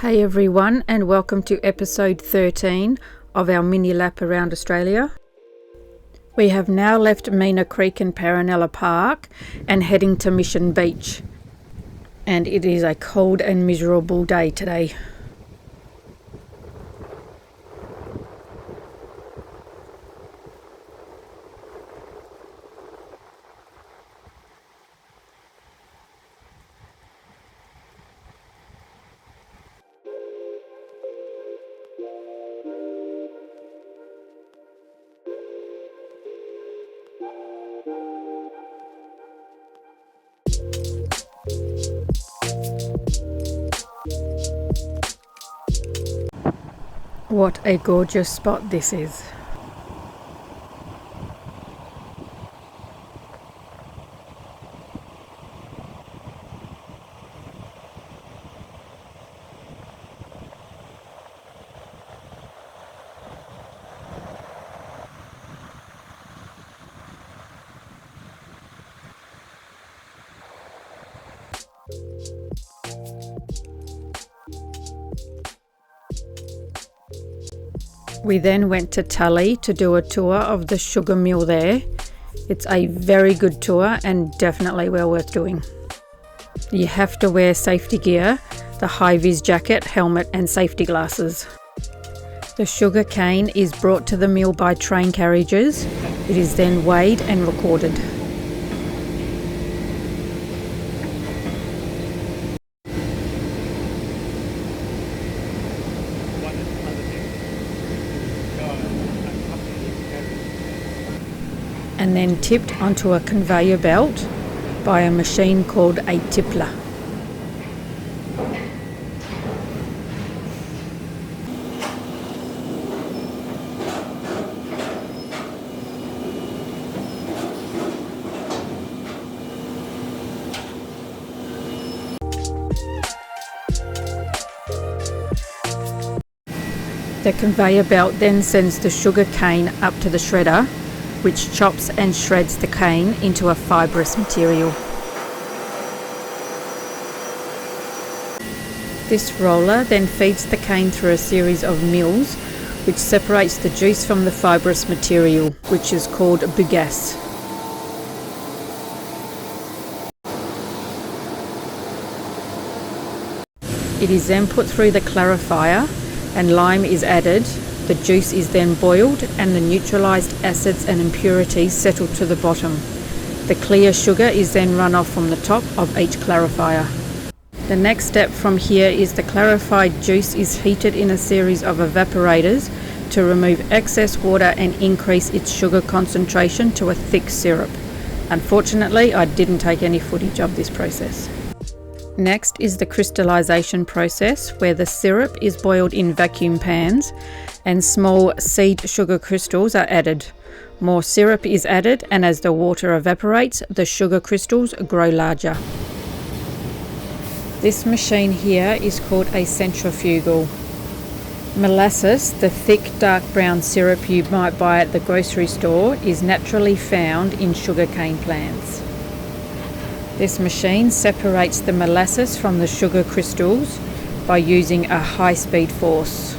Hey everyone, and welcome to episode 13 of our mini lap around Australia. We have now left Mina Creek and Paranella Park and heading to Mission Beach. And it is a cold and miserable day today. What a gorgeous spot this is. We then went to Tully to do a tour of the sugar mill there. It's a very good tour and definitely well worth doing. You have to wear safety gear, the high-vis jacket, helmet and safety glasses. The sugar cane is brought to the mill by train carriages. It is then weighed and recorded. And then tipped onto a conveyor belt by a machine called a tippler. The conveyor belt then sends the sugar cane up to the shredder, which chops and shreds the cane into a fibrous material. This roller then feeds the cane through a series of mills, which separates the juice from the fibrous material, which is called bagasse. It is then put through the clarifier and lime is added. The juice is then boiled and the neutralised acids and impurities settle to the bottom. The clear sugar is then run off from the top of each clarifier. The next step from here is the clarified juice is heated in a series of evaporators to remove excess water and increase its sugar concentration to a thick syrup. Unfortunately, I didn't take any footage of this process. Next is the crystallization process, where the syrup is boiled in vacuum pans and small seed sugar crystals are added. More syrup is added, and as the water evaporates, the sugar crystals grow larger. This machine here is called a centrifugal. Molasses, the thick dark brown syrup you might buy at the grocery store, is naturally found in sugarcane plants. This machine separates the molasses from the sugar crystals by using a high-speed force.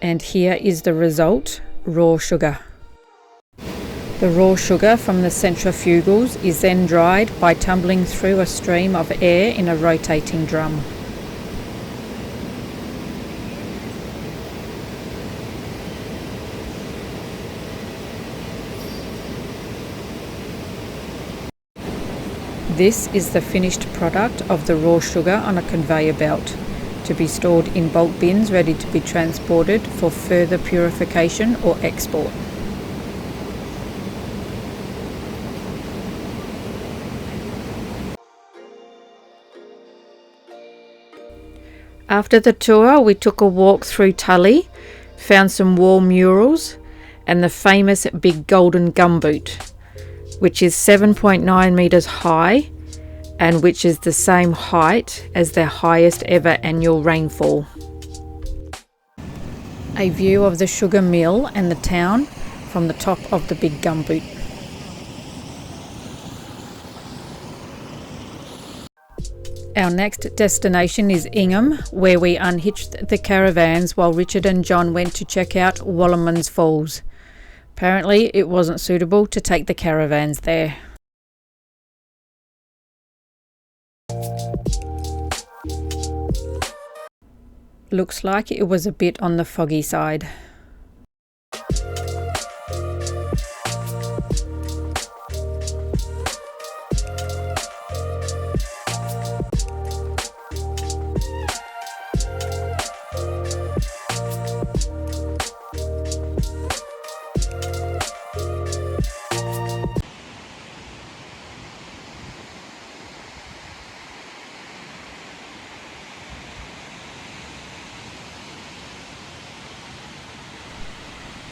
And here is the result, raw sugar. The raw sugar from the centrifugals is then dried by tumbling through a stream of air in a rotating drum. This is the finished product of the raw sugar on a conveyor belt, to be stored in bulk bins ready to be transported for further purification or export. After the tour, we took a walk through Tully, found some wall murals and the famous Big Golden Gumboot, which is 7.9 metres high and which is the same height as their highest ever annual rainfall. A view of the sugar mill and the town from the top of the big gumboot. Our next destination is Ingham, where we unhitched the caravans while Richard and John went to check out Wallamans Falls. Apparently it wasn't suitable to take the caravans there. Looks like it was a bit on the foggy side.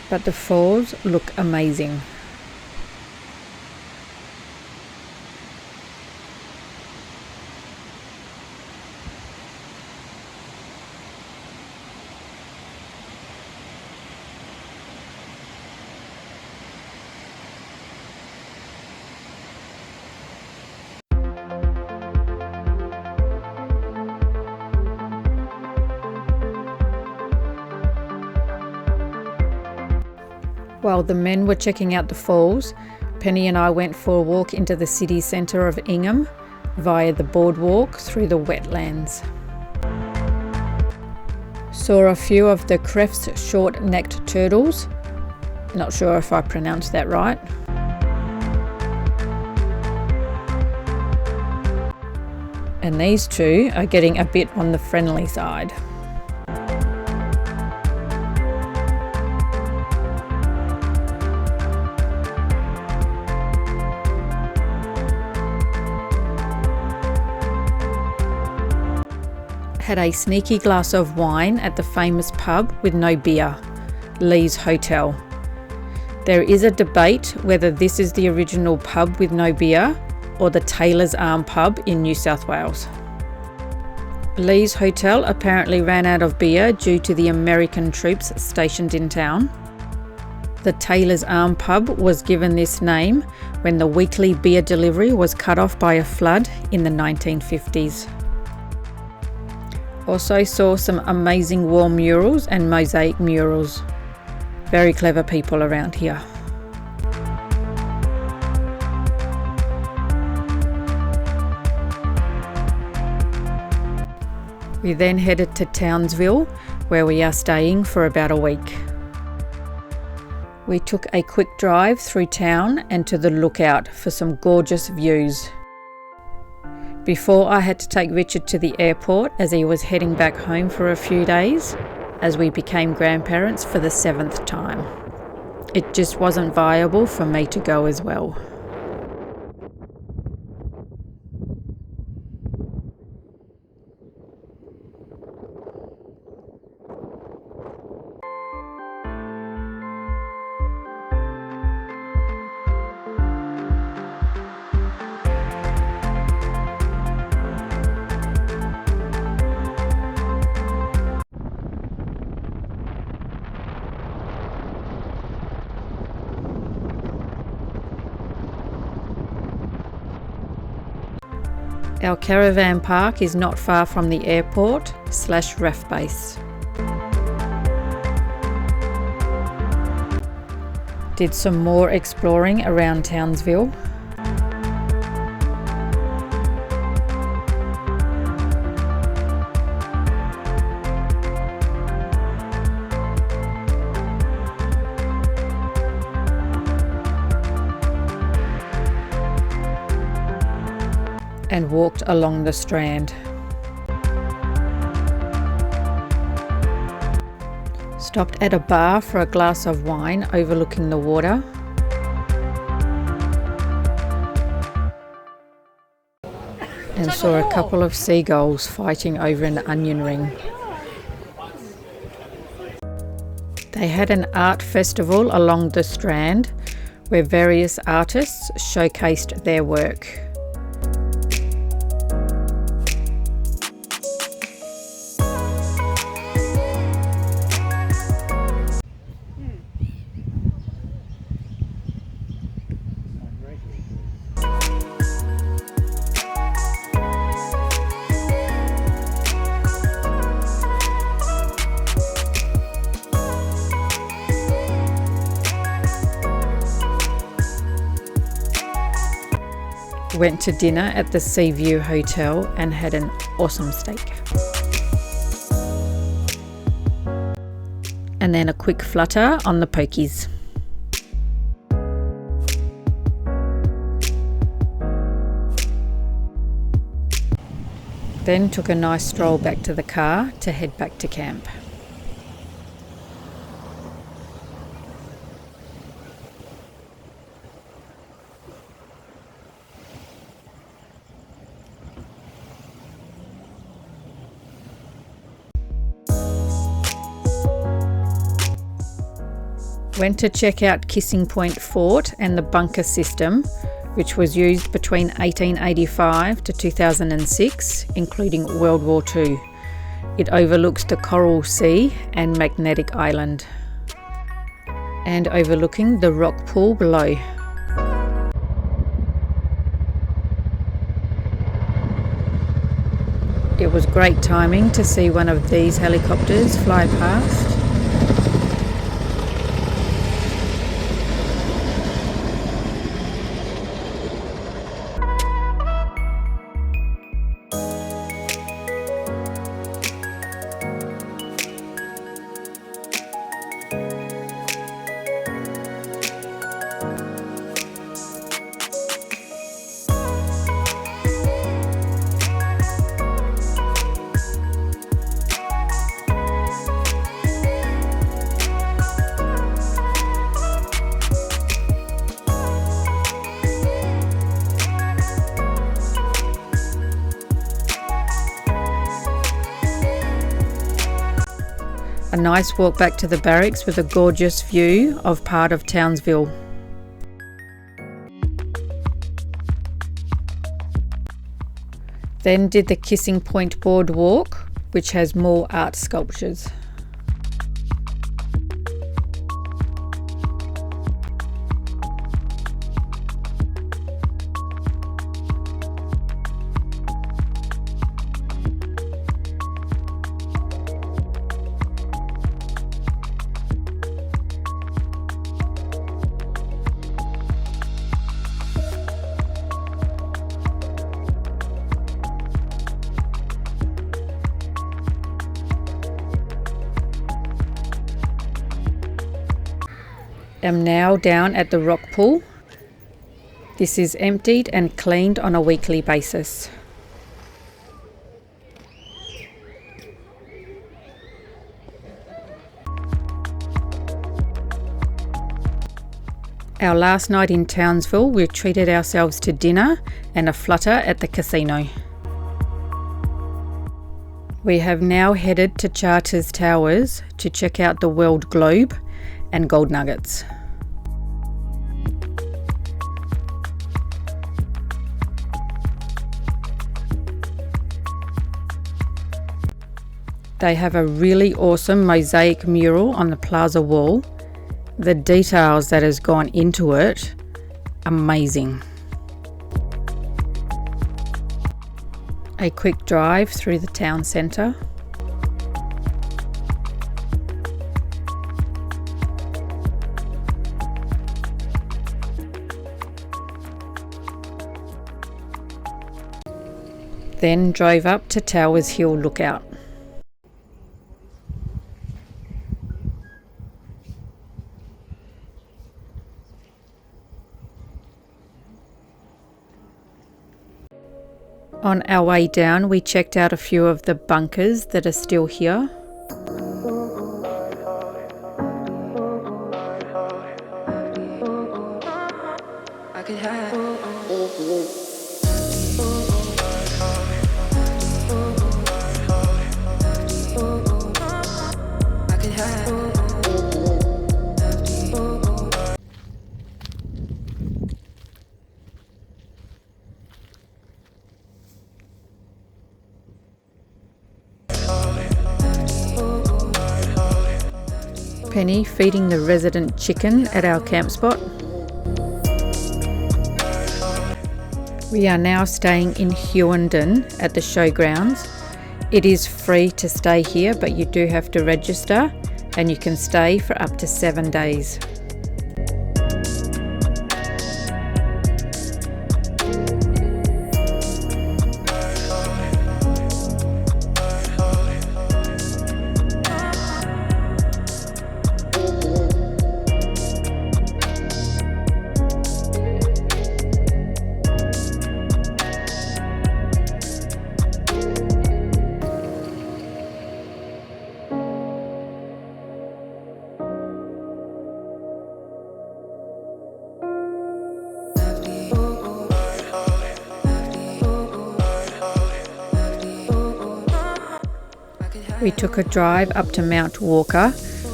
But the falls look amazing. While the men were checking out the falls, Penny and I went for a walk into the city centre of Ingham via the boardwalk through the wetlands. Saw a few of the Crefts short-necked turtles. Not sure if I pronounced that right. And these two are getting a bit on the friendly side. Had a sneaky glass of wine at the famous pub with no beer, Lee's Hotel. There is a debate whether this is the original pub with no beer or the Taylor's Arm pub in New South Wales. Lee's Hotel apparently ran out of beer due to the American troops stationed in town. The Taylor's Arm pub was given this name when the weekly beer delivery was cut off by a flood in the 1950s. Also saw some amazing wall murals and mosaic murals. Very clever people around here. We then headed to Townsville, where we are staying for about a week. We took a quick drive through town and to the lookout for some gorgeous views. Before I had to take Richard to the airport as he was heading back home for a few days, as we became grandparents for the 7th time. It just wasn't viable for me to go as well. Our caravan park is not far from the airport/RAF base. Did some more exploring around Townsville. And walked along the Strand. Stopped at a bar for a glass of wine overlooking the water. And saw a couple of seagulls fighting over an onion ring. They had an art festival along the Strand where various artists showcased their work. Went to dinner at the Seaview Hotel and had an awesome steak. And then a quick flutter on the pokies. Then took a nice stroll back to the car to head back to camp. Went to check out Kissing Point Fort and the bunker system, which was used between 1885 to 2006, including World War II. It overlooks the Coral Sea and Magnetic Island, and overlooking the rock pool below. It was great timing to see one of these helicopters fly past. A nice walk back to the barracks with a gorgeous view of part of Townsville. Then did the Kissing Point Boardwalk, which has more art sculptures. I'm now down at the rock pool. This is emptied and cleaned on a weekly basis. Our last night in Townsville, we treated ourselves to dinner and a flutter at the casino. We have now headed to Charters Towers to check out the World Globe and gold nuggets. They have a really awesome mosaic mural on the plaza wall. The details that has gone into it, amazing. A quick drive through the town centre. Then drove up to Towers Hill Lookout. On our way down, we checked out a few of the bunkers that are still here. Penny feeding the resident chicken at our camp spot. We are now staying in Hughenden at the showgrounds. It is free to stay here, but you do have to register, and you can stay for up to 7 days. We took a drive up to Mount Walker,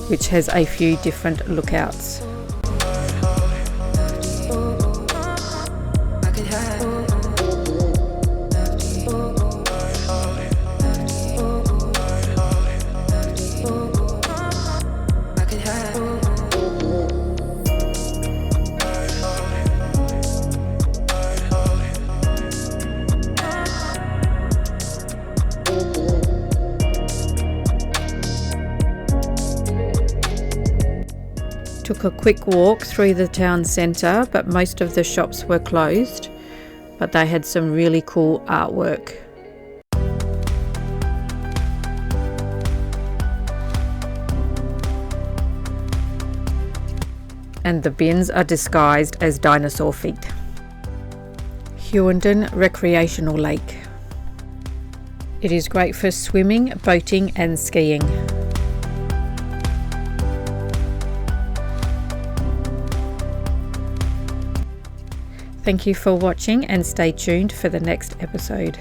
which has a few different lookouts. Took a quick walk through the town centre, but most of the shops were closed, but they had some really cool artwork. And the bins are disguised as dinosaur feet. Hughenden Recreational Lake. It is great for swimming, boating and skiing. Thank you for watching and stay tuned for the next episode.